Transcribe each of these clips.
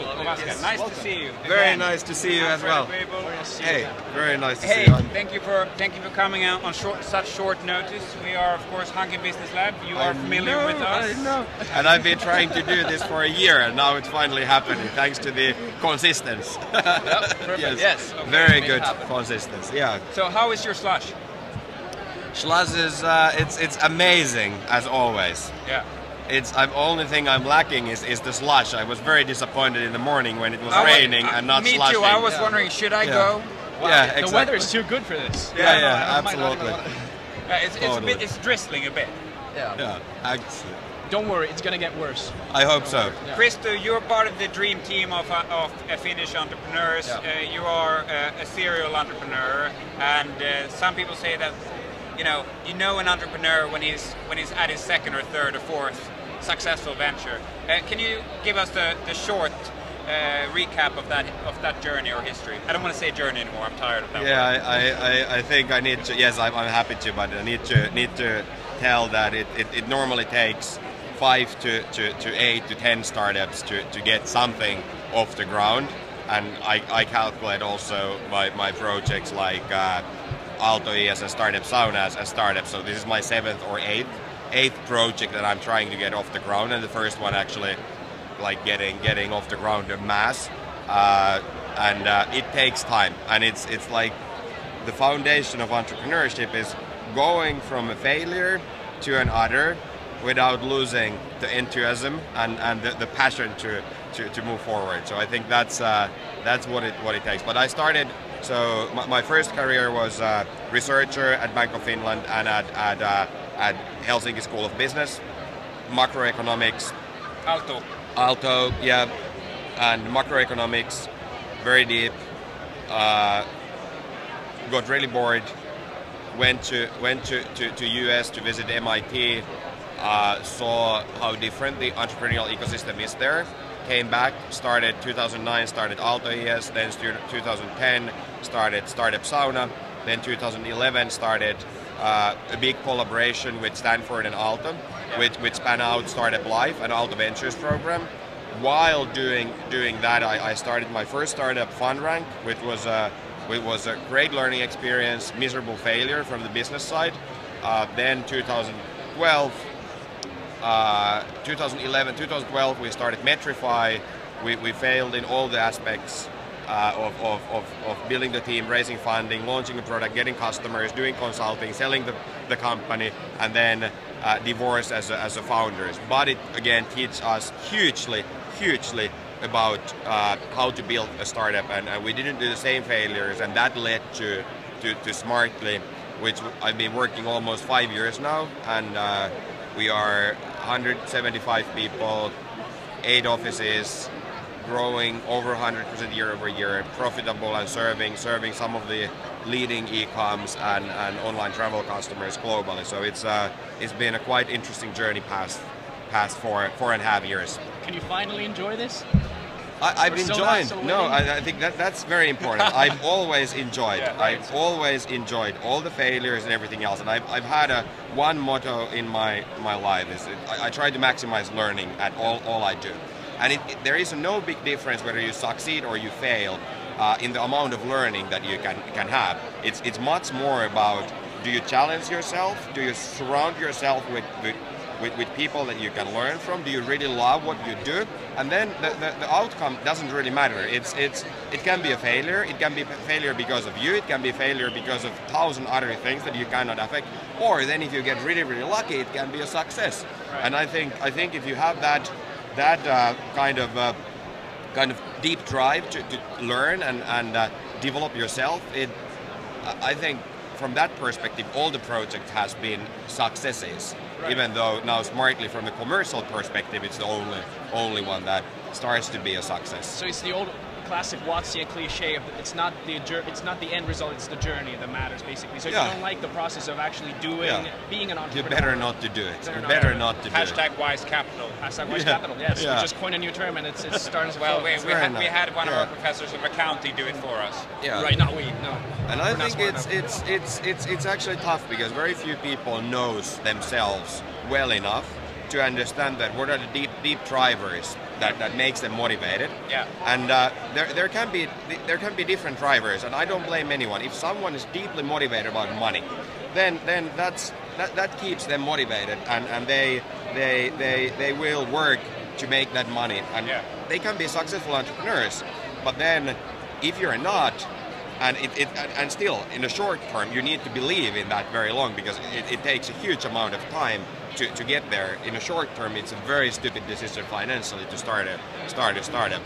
Ovaska. Nice to see you. Very nice to see you as well. Hey, very nice to see you. Thank you for coming out on such short notice. We are, of course, Hanken Business Lab. You are familiar with us. I know. And I've been trying to do this for a year, and now it's finally happening, thanks to the consistency. Yes. Okay, very good consistency. Yeah. So, how is your slush? Slush is it's amazing as always. Yeah. Only thing I'm lacking is the slush. I was very disappointed in the morning when it was raining and not slushing. Me too. I was wondering, should I go? Wow. Yeah, exactly. The weather is too good for this. Yeah, absolutely. It's drizzling a bit. Yeah. Don't worry, it's gonna get worse. I hope so. Yeah. Kristo, you're part of the dream team of Finnish entrepreneurs. Yeah. You are a serial entrepreneur, and some people say that you know an entrepreneur when he's at his second or third or fourth successful venture. Can you give us the short recap of that journey or history? I don't want to say journey anymore. I'm tired of that. Yeah, I think I need to. Yes, I'm happy to, but I need to tell that it normally takes 5 to 8 to 10 startups to get something off the ground, and I calculate also my projects like Alto as a startup, Sauna as a startup. So this is my 7th or 8th project that I'm trying to get off the ground, and the first one actually like getting off the ground en masse, and it takes time, and it's like the foundation of entrepreneurship is going from a failure to another without losing the enthusiasm and the passion to move forward. So I think that's what it takes. But I started. So my first career was researcher at Bank of Finland and at Helsinki School of Business, macroeconomics. Alto, yeah, and macroeconomics, very deep. Got really bored. Went to US to visit MIT. Saw how different the entrepreneurial ecosystem is there. Came back, started 2009, started Alto ES, then 2010 started Startup Sauna, then 2011 started a big collaboration with Stanford and Alto, which span out Startup Life and Alto Ventures program. While doing that, I started my first startup, FundRank, which was a great learning experience, miserable failure from the business side. Then 2012 we started Metrify. We failed in all the aspects of building the team, raising funding, launching a product, getting customers, doing consulting, selling the company, and then divorce as a founders. But it again teaches us hugely about how to build a startup, and we didn't do the same failures, and that led to Smartly, which I've been working almost 5 years now, and we are 175 people, 8 offices, growing over 100% year over year, profitable and serving some of the leading e-coms and online travel customers globally. So it's been a quite interesting journey past 4.5 years. Can you finally enjoy this? I've enjoyed. No, I think that's very important. I've always enjoyed. I've always enjoyed all the failures and everything else. And I've had one motto in my life is I try to maximize learning at all I do. And there is no big difference whether you succeed or you fail in the amount of learning that you can have. It's much more about, do you challenge yourself? Do you surround yourself with people that you can learn from? Do you really love what you do? And then the outcome doesn't really matter. It can be a failure. It can be a failure because of you. It can be a failure because of 1,000 other things that you cannot affect. Or then if you get really lucky, it can be a success. Right. And I think if you have that kind of deep drive to learn and develop yourself, I think from that perspective, all the project has been successes. Right. Even though now Smartly, from the commercial perspective, it's the only one that starts to be a success. So it's the old classic Wattsian cliche of it's not the end result, it's the journey that matters, basically. So if you don't like the process of actually being an entrepreneur, you better not to do it. You better not to do it. Hashtag wise capital. Hashtag wise capital. Yes, we just coined a new term, and it's starting to. Well, we had one of our professors of accounting do it for us. Yeah. Right. Not we. No. And I think it's actually tough because very few people knows themselves well enough to understand that what are the deep drivers that makes them motivated. Yeah. And there can be different drivers, and I don't blame anyone. If someone is deeply motivated about money, then that keeps them motivated, and they will work to make that money, and they can be successful entrepreneurs. But then, if you're not, and still in the short term, you need to believe in that very long, because it takes a huge amount of time to get there. In the short term, it's a very stupid decision financially to start a startup.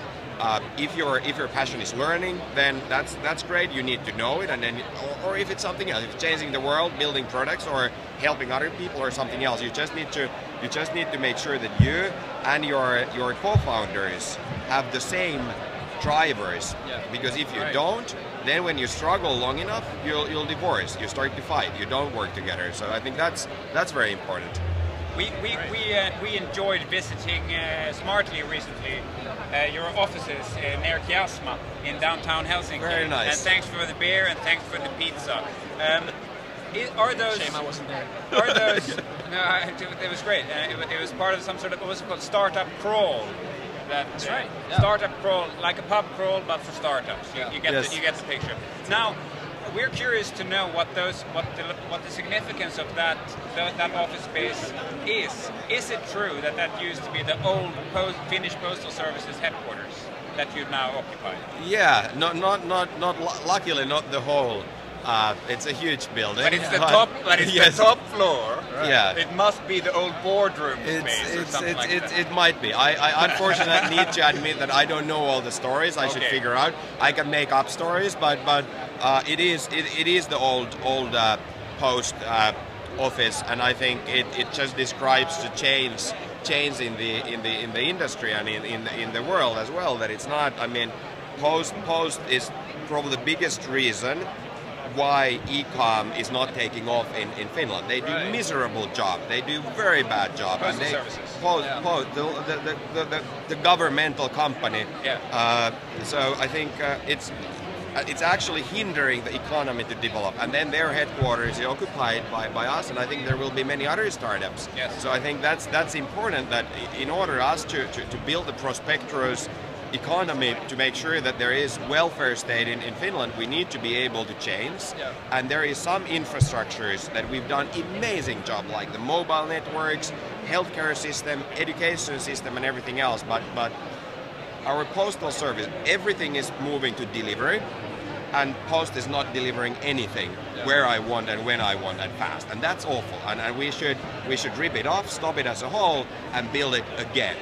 If your passion is learning, then that's great. You need to know it, and then, or if it's something else, if it's changing the world, building products, or helping other people, or something else, you just need to make sure that you and your co-founders have the same drivers. Because if you don't, then when you struggle long enough, you'll divorce. You start to fight. You don't work together. So I think that's very important. We enjoyed visiting Smartly recently, your offices near Kiasma in downtown Helsinki. Very nice. And thanks for the beer and thanks for the pizza. Are those? Shame I wasn't there. Are those? No, it was great. It was part of some sort of, what was it called, startup crawl. That's right. Yeah. Startup crawl, like a pub crawl, but for startups. You get the picture. Now, we're curious to know what the significance of that office space is. Is it true that used to be the old Finnish Postal Service's headquarters that you now occupy? Yeah, luckily not the whole. It's a huge building. But it's the top. But it's the top floor. Right. Yeah. It must be the old boardroom space or something like that. It might be. I unfortunately need to admit that I don't know all the stories. I should figure out. I can make up stories, but it is the old post office, and I think it just describes the change in the industry and in the world as well. That it's not. I mean, post is probably the biggest reason why e-com is not taking off in Finland. They do miserable job. They do very bad job. Postal and services. The governmental company. Yeah. So I think it's actually hindering the economy to develop. And then their headquarters is occupied by us, and I think there will be many other startups. Yes. So I think that's important, that in order us to build the prosperous economy, to make sure that there is welfare state in Finland, we need to be able to change. Yeah. And there is some infrastructures that we've done amazing job, like the mobile networks, healthcare system, education system, and everything else. But our postal service, everything is moving to delivery, and Post is not delivering anything where I want and when I want and fast, and that's awful. And we should rip it off, stop it as a whole, and build it again.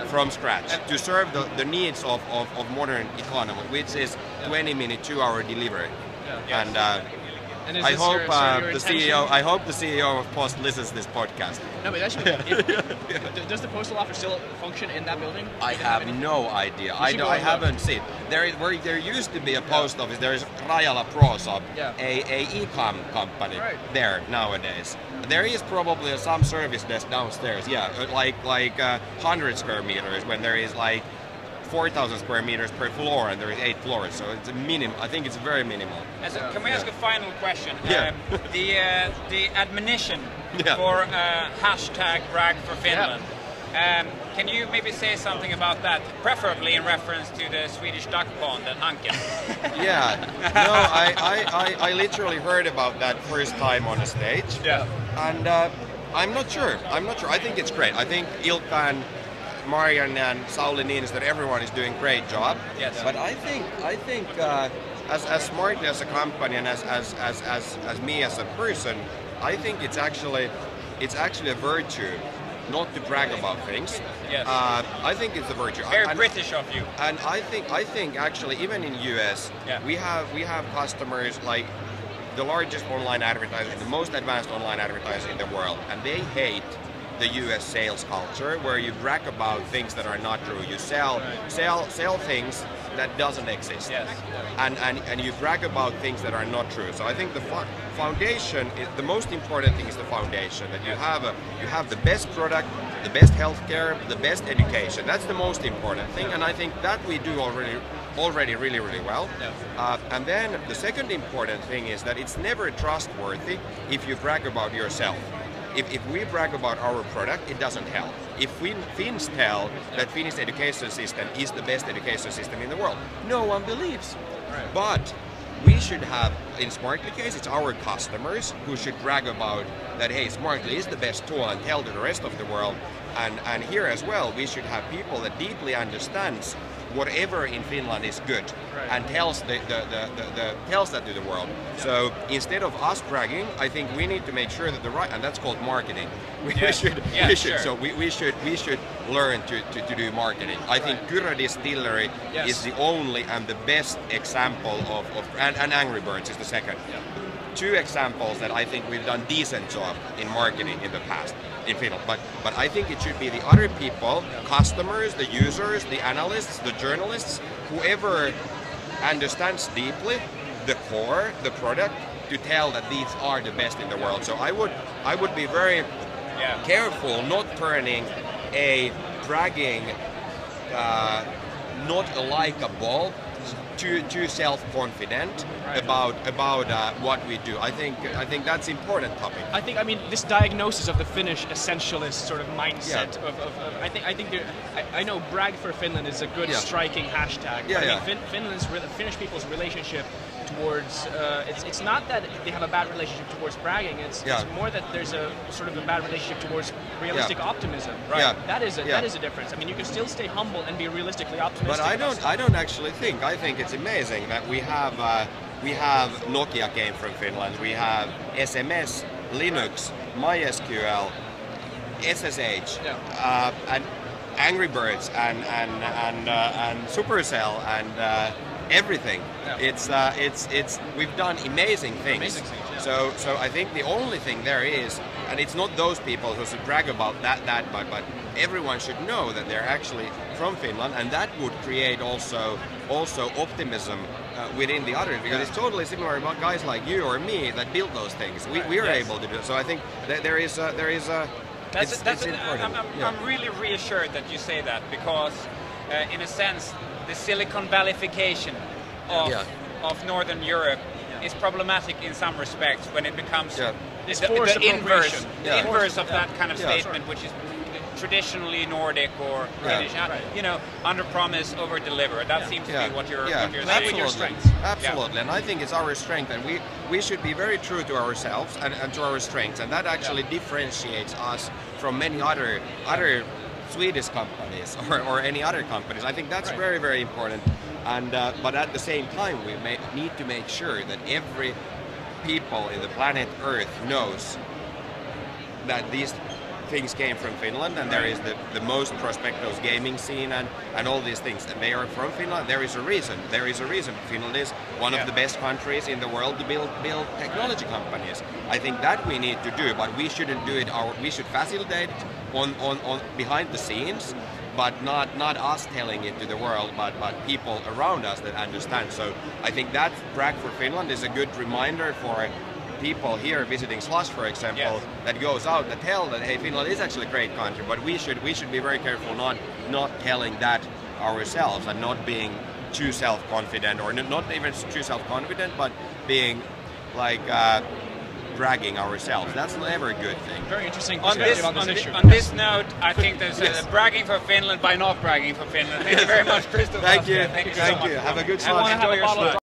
From scratch to serve the needs of modern economy, which is 20-minute, 2-hour delivery. And I hope the CEO of Post listens to this podcast. No, but actually, does the postal office still function in that building? I have no idea. I haven't seen. There used to be a post office. There is Rajala Proshop, a e-com company there nowadays. There is probably some service desk downstairs. Yeah, like 100 square meters when there is like 4,000 square meters per floor, and there is 8 floors, so it's a minimum. I think it's very minimal. Can we ask a final question? Yeah. The admonition for hashtag brag for Finland. Can you maybe say something about that, preferably in reference to the Swedish duck pond and Hanken? Yeah. No, I literally heard about that first time on the stage. Yeah. And I'm not sure. I think it's great. I think Ilkka and Marian and Sauli Niinistö, everyone is doing great job. Yes. But I think as smart as a company and as me as a person, I think it's actually a virtue not to brag about things. Yes. I think it's a virtue. Very British of you. And I think actually even in US we have customers like the largest online advertisers, the most advanced online advertisers in the world, and they hate the US sales culture where you brag about things that are not true. You sell things that doesn't exist. Yes. And you brag about things that are not true. So I think the foundation is the most important thing. Is the foundation, that you have the best product, the best healthcare, the best education. That's the most important thing, and I think that we do already really well. Yeah. And then the second important thing is that it's never trustworthy if you brag about yourself. if we brag about our product, it doesn't help. If Finns tell that Finnish education system is the best education system in the world, no one believes. Right. But we should have, in Smartly case, it's our customers who should brag about that, hey, Smartly is the best tool, and tell to the rest of the world. And here as well, we should have people that deeply understands whatever in Finland is good, right, and tells tells that to the world. Yeah. So instead of us bragging, I think we need to make sure that and that's called marketing. We should. Sure. So we should learn to do marketing. I think Kyrö Distillery is the only and the best example and Angry Birds is the second. Yeah. Two examples that I think we've done decent job in marketing in the past in Finland, but I think it should be the other people, customers, the users, the analysts, the journalists, whoever understands deeply the core, the product, to tell that these are the best in the world. So I would be very careful not turning a bragging, not a likable, too self-confident about what we do. I think that's important topic. I mean this diagnosis of the Finnish essentialist sort of mindset I think I know brag for Finland is a good striking hashtag. I mean, Finnish people's relationship towards it's not that they have a bad relationship towards bragging. It's more that there's a sort of a bad relationship towards realistic optimism. Right. Yeah. That is a difference. I mean, you can still stay humble and be realistically optimistic. But I don't actually think. I think it's amazing that we have Nokia came from Finland. We have SMS, Linux, MySQL, SSH, and Angry Birds, and Supercell, and everything. Yeah. It's we've done amazing things. So I think the only thing there is, and it's not those people who should brag about that, but everyone should know that they're actually from Finland, and that would create also optimism within the others, because it's totally similar about guys like you or me that build those things. We are able to do it. So I think that there is a it's important. I'm really reassured that you say that, because in a sense the Silicon Valleyfication of Northern Europe is problematic in some respects when it becomes the inverse of that kind of statement, which is traditionally Nordic or Finnish. You know, under promise, over deliver. That seems to be what you're saying. Your strengths. Absolutely, and I think it's our strength, and we should be very true to ourselves and to our strengths, and that actually differentiates us from many other Swedish companies or any other companies. I think that's very, very important. And but at the same time, we need to make sure that every people in the planet Earth knows that these things came from Finland, and there is the most prospectus gaming scene and all these things, and they are from Finland. There is a reason. Finland is one of the best countries in the world to build technology companies. I think that we need to do, but we shouldn't do it. We should facilitate on behind the scenes, but not us telling it to the world, but people around us that understand. So I think that brag for Finland is a good reminder for people here visiting Slush, for example, that goes out that tell that, hey, Finland is actually a great country, but we should be very careful not telling that ourselves and not being too self-confident, or not even too self-confident, but being like bragging ourselves. That's never a good thing. Very interesting on this note, I think there's bragging for Finland by not bragging for Finland. Thank you very much, Kristo Ovaska. Thank you. Thank you so much. Have a good Slush. Enjoy your Slush.